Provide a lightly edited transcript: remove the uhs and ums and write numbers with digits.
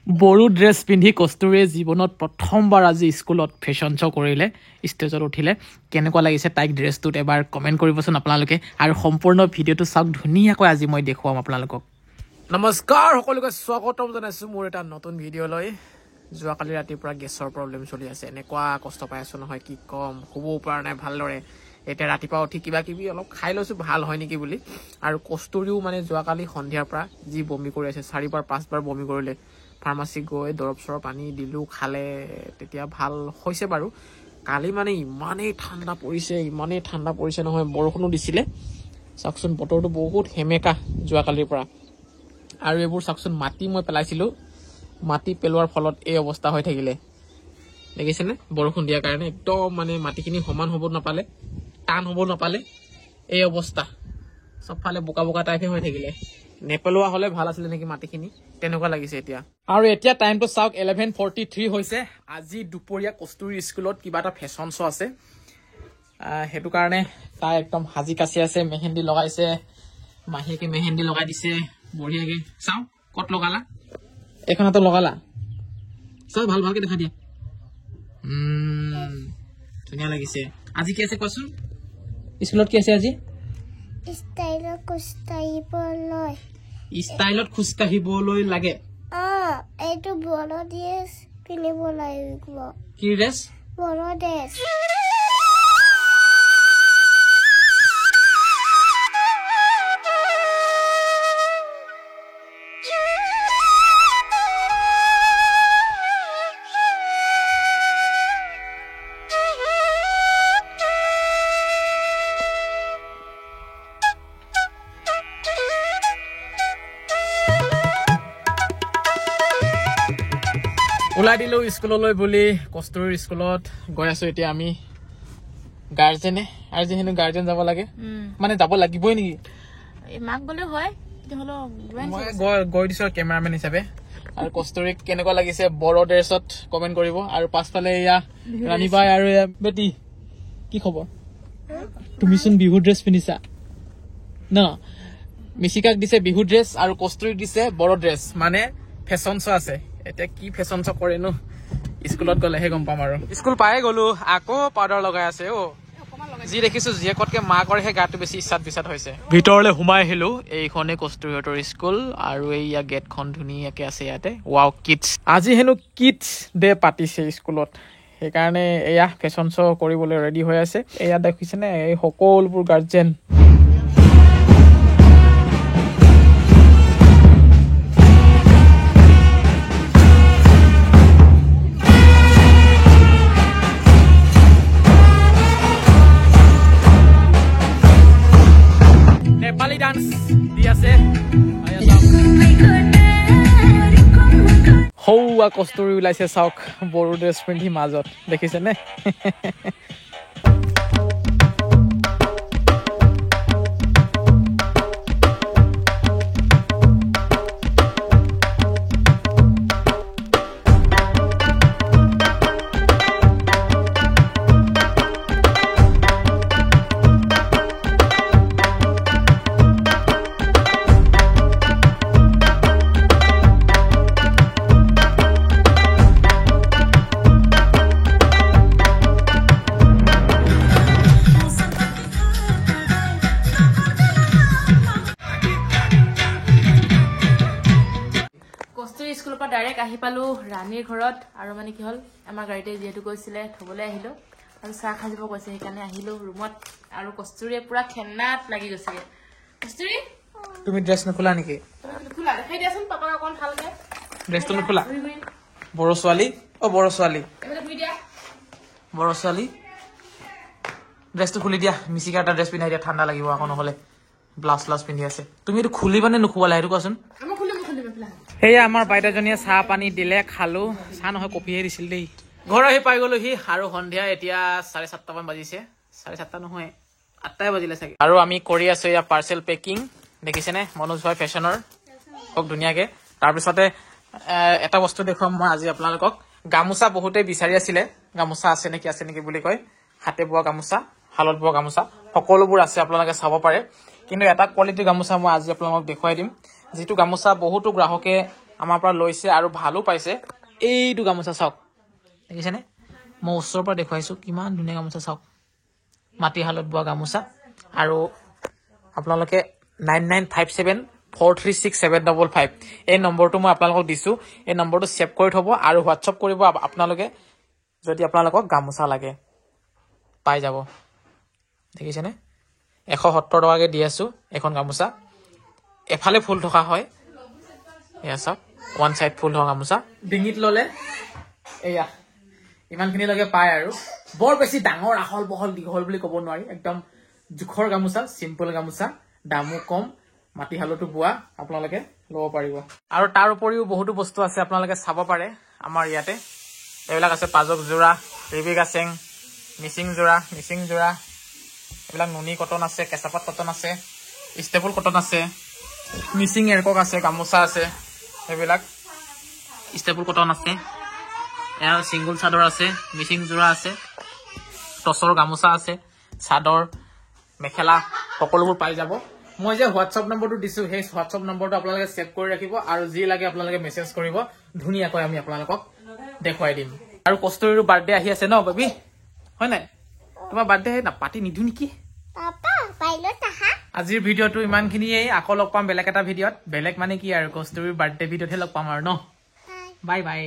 Bodo dress পিন্ধি কস্তুৰীয়ে জীৱনত প্ৰথমবাৰ আজি স্কুলত ফেশ্বন শ্ব' কৰিলে, ষ্টেজত উঠিলে। কেনেকুৱা লাগিছে তাইক ড্ৰেছটোত এবাৰ কমেণ্ট কৰিবচোন আপোনালোকে, আৰু সম্পূৰ্ণ ভিডিঅ'টো চাওক, ধুনীয়াকৈ আজি মই দেখুৱাম আপোনালোকক। নমস্কাৰ, সকলোকে স্বাগতম জনাইছোঁ মোৰ এটা নতুন ভিডিঅ'লৈ। যোৱাকালি ৰাতিৰ পৰা গেছৰ প্ৰব্লেম চলি আছে, এনেকুৱা কষ্ট পাই আছোঁ নহয় কি ক'ম, শুবও পৰা নাই ভালদৰে। এতিয়া ৰাতিপুৱা উঠি কিবা কিবি অলপ খাই লৈছোঁ ভাল হয় নেকি বুলি। আৰু কস্তুৰীও মানে যোৱাকালি সন্ধিয়াৰ পৰা যি বমি কৰি আছে, 4-5 বমি কৰিলে। ফাৰ্মাচী গৈ দৰৱ চৰৱ আনি দিলোঁ, খালে, তেতিয়া ভাল হৈছে বাৰু। কালি মানে ইমানেই ঠাণ্ডা পৰিছে নহয়, বৰষুণো দিছিলে। চাওকচোন বতৰটো বহুত সেমেকা যোৱাকালিৰ পৰা। আৰু এইবোৰ চাওকচোন মাটি মই পেলাইছিলোঁ, মাটি পেলোৱাৰ ফলত এই অৱস্থা হৈ থাকিলে, দেখিছেনে? বৰষুণ দিয়াৰ কাৰণে একদম মানে মাটিখিনি সমান হ'ব নাপালে, টান হ'ব নাপালে, এই অৱস্থা। চবফালে বোকা বোকা টাইপে হৈ থাকিলে। নেপেলোৱা হ'লে ভাল আছিলে নেকি মাটিখিনি, তেনেকুৱা লাগিছে এতিয়া। আৰু এতিয়া টাইমটো চাওক, 11:43 হৈছে। আজি দুপৰীয়া কস্তুৰীৰ স্কুলত কিবা এটা ফেশ্বন শ্ব' আছে, সেইটো কাৰণে তাই একদম সাজি কাচি আছে, মেহেন্দি লগাইছে, মাহীয়েকে মেহেন্দি লগাই দিছে বঢ়িয়াকে। চাওঁ ক'ত লগালা, এইখন হাতত লগালা, চাওঁ ভালকে দেখা দিয়া। ধুনীয়া লাগিছে। আজি কি আছে কোৱাচোন, স্কুলত কি আছে আজি? ষ্টাইলত খোজকাঢ়িবলৈ লাগে। এইটো বড়ো ড্ৰেছ পিন্ধিব লাগিব। কি ড্ৰেছ? বড়ো ড্ৰেছ। ওলাই দিলো স্কুললৈ বুলি, কস্তুৰীৰ স্কুলত গৈ আছো এতিয়া আমি। গাৰ্জেনে আজি হেনো গাৰ্জেন যাব লাগে, মানে যাব লাগিবই নেকি? মাক গলে হয়, মই গৈ দিছো কেমেৰামেন হিচাপে। আৰু কস্তুৰীক কেনেকুৱা লাগিছে বড়ো ড্ৰেছত কমেণ্ট কৰিব। আৰু পাছফালে এয়া ৰাণীবাই আৰু বেটি, কি খবৰ? তুমিচোন বিহু ড্ৰেছ পিন্ধিছা ন? মিচিকাক দিছে বিহু ড্ৰেছ আৰু কস্তুৰীক দিছে বড়ো ড্ৰেছ, মানে ফেশ্বন শ্ব' আছে। এতিয়া কি ফেশ্বন শ্ব' কৰে নো, স্কুলত গলেহে গম পাম। আৰু স্কুল পায়ে গলো, আকৌ পাউডাৰ লগাই আছে। যি দেখিছো জীয়েকতকে মাকৰহে গাটো বেছি ইচ্ছাত বিচাত হৈছে। ভিতৰলৈ সোমাই আহিলো, এইখনে কস্তুৰীহঁতৰ স্কুল, আৰু এইয়া গেটখন ধুনীয়াকে আছে ইয়াতে। ৱাও কিডছ, আজি হেনো কিডছ ডে পাতিছে স্কুলত, সেইকাৰণে এয়া ফেশ্বন শ্ব' কৰিবলৈ ৰেডি হৈ আছে। এয়া দেখিছেনে, এই সকলোবোৰ গাৰ্জেন। নেপালী ডান্স দি আছে। সৌৱা কস্তুৰী ওলাইছে চাওক, বড়ো ড্ৰেছ পিন্ধি মাজত, দেখিছেনে? স্কুলৰ পৰা ডাইৰেক্ট আহি পালো ৰাণীৰ ঘৰত। আৰু মানে কি হ'ল, আমাৰ গাড়ীতে যিহেতু গৈছিলে থবলৈ আহিলো, আৰু চাহ খাজিব কৈছে, সেইকাৰণে আহিলো ৰুমত। আৰু কস্তুৰীয়ে পুৰা খেনাত লাগি গৈছেগে। কস্তুৰী, তুমি ড্ৰেছ নোখোলা নেকি? খোলা দেখাই দিয়াচোন পাপাক অকণ ভালকে। ড্ৰেছটো নোখোলা? বড়ো ছোৱালী, বড়ো ছোৱালী, বড়ো ছোৱালী, ড্ৰেছটো খুলি দিয়া। মিচিকা এটা ড্ৰেছ পিন্ধাই দিয়া, ঠাণ্ডা লাগিব আকৌ নহলে। ব্লাউজ চ্লাউজ পিন্ধি আছে, তুমি এইটো খুলিবা নে নোখোৱালা সেইটো কোৱাচোন। সেয়া আমাৰ বাইদেউজনীয়ে চাহ পানী দিলে, খালো। চাহ নহয় কফিহে দিছিল দেই। ঘৰ আহি পাই গলোহি, আৰু সন্ধিয়া এতিয়া 7:30 বাজিছে। 7:30 নহয়, 8টাই বাজিলে চাগে। আৰু আমি কৰি আছো এয়া পাৰ্চেল পেকিং, দেখিছেনে? মনোজ ভাই ফেশ্বনৰ, খুব ধুনীয়াকে। তাৰপিছতে এটা বস্তু দেখুৱাম মই আজি আপোনালোকক। গামোচা বহুতে বিচাৰি আছিলে, গামোচা আছে নেকি বুলি কয়। হাতে বোৱা গামোচা, শালত বোৱা গামোচা, সকলোবোৰ আছে, আপোনালোকে চাব পাৰে। কিন্তু এটা কোৱালিটিৰ গামোচা মই আজি আপোনালোকক দেখুৱাই দিম, যিটো গামোচা বহুতো গ্ৰাহকে আমাৰ পৰা লৈছে আৰু ভালো পাইছে এইটো গামোচা চাওক দেখিছেনে মই ওচৰৰ পৰা দেখুৱাইছোঁ কিমান ধুনীয়া গামোচা চাওক মাটিশালত বোৱা গামোচা আৰু আপোনালোকে 9957436755 এই নম্বৰটো মই আপোনালোকক দিছোঁ এই নম্বৰটো ছেভ কৰি থ'ব আৰু হোৱাটছআপ কৰিব আপোনালোকে যদি আপোনালোকক গামোচা লাগে পাই যাব দেখিছেনে 170 টকাকৈ দি আছোঁ এখন গামোচা এফালে ফুল থকা হয় এয়া চাওক ওৱান চাইড ফুল থকা গামোচা ডিঙিত ল'লে এয়া ইমানখিনিলৈকে পায় আৰু বৰ বেছি ডাঙৰ আহল বহল দীঘল বুলি ক'ব নোৱাৰি একদম জোখৰ গামোচা চিম্পল গামোচা দামো কম মাটিশালতো বোৱা আপোনালোকে ল'ব পাৰিব আৰু তাৰ উপৰিও বহুতো বস্তু আছে আপোনালোকে চাব পাৰে আমাৰ ইয়াতে এইবিলাক আছে পাজক যোৰা ৰিবিক আছেং মিচিং যোৰা এইবিলাক নুনি কটন আছে কেঁচাপাত কটন আছে ষ্টেপুল কটন আছে মিচিং এৰকক আছে গামোচা আছে এইবিলাক ষ্টেপুল কটন আছে এয়া চিংগুল চাদৰ আছে মিচিং যোৰা আছে টচৰ গামোচা আছে চাদৰ মেখেলা সকলোবোৰ পাই যাব মই যে হোৱাটছআপ নম্বৰটো দিছোঁ সেই হোৱাটছআপ নম্বৰটো আপোনালোকে ছেভ কৰি ৰাখিব আৰু যি লাগে আপোনালোকে মেছেজ কৰিব ধুনীয়াকৈ আমি আপোনালোকক দেখুৱাই দিম আৰু কষ্টুৰীৰো বাৰ্থডে আহি আছে ন বেবী হয় নাই তোমাৰ বাৰ্থডে পাতি নিদিওঁ নেকি পাপা পাইলত আহা আজিৰ ভিডিঅ'টো ইমানখিনিয়েই আকৌ লগ পাম বেলেগ এটা ভিডিঅ'ত বেলেগ মানে কি আৰু কষ্টুৰীৰ বাৰ্থডে ভিডিঅ'তহে লগ পাম আৰু ন বাই বাই